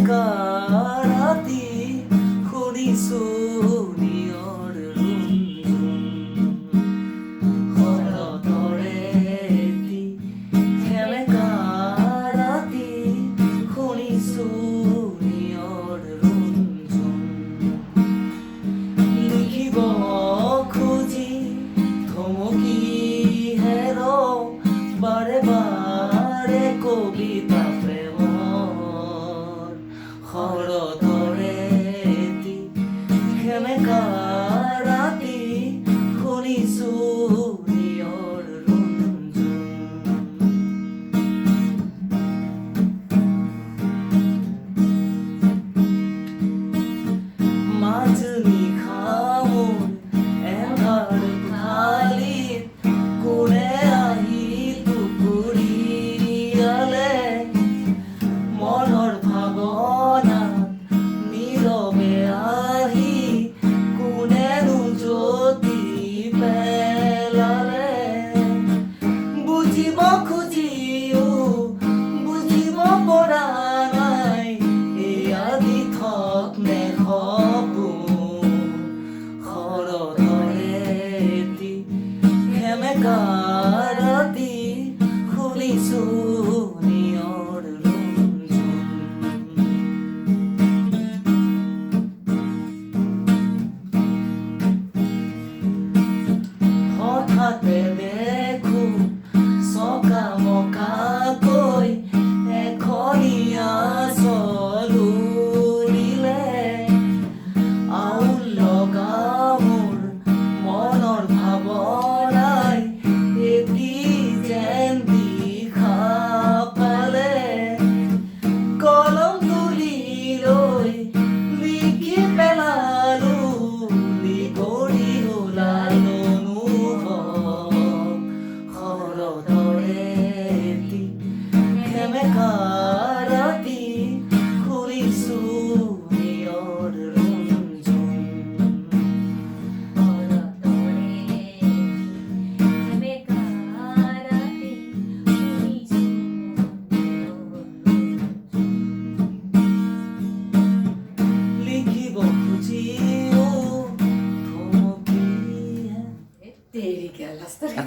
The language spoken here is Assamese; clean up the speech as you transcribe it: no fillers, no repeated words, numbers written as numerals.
কাৰাতি শুনিছো নিয়ৰ ৰুণঝুন শৰতৰে এটি সেমেকা ৰাতি শুনিছো নিয়ৰ ৰুণঝুন লিখিব খুজি থমকি হেৰো বাৰে বাৰে কবিতা প্ৰেমৰ শৰতৰে এটি সেমেকা ৰাতি শুনিছো নিয়ৰ ৰুণঝুন মাজনিশা মোৰ এন্ধাৰ কোঠালীত কোনে আহি টুকুৰিয়ালে মনৰ ভাৱনাত নীৰৱে আহি কোনেনো জ্যোতি পেলালে বুজিব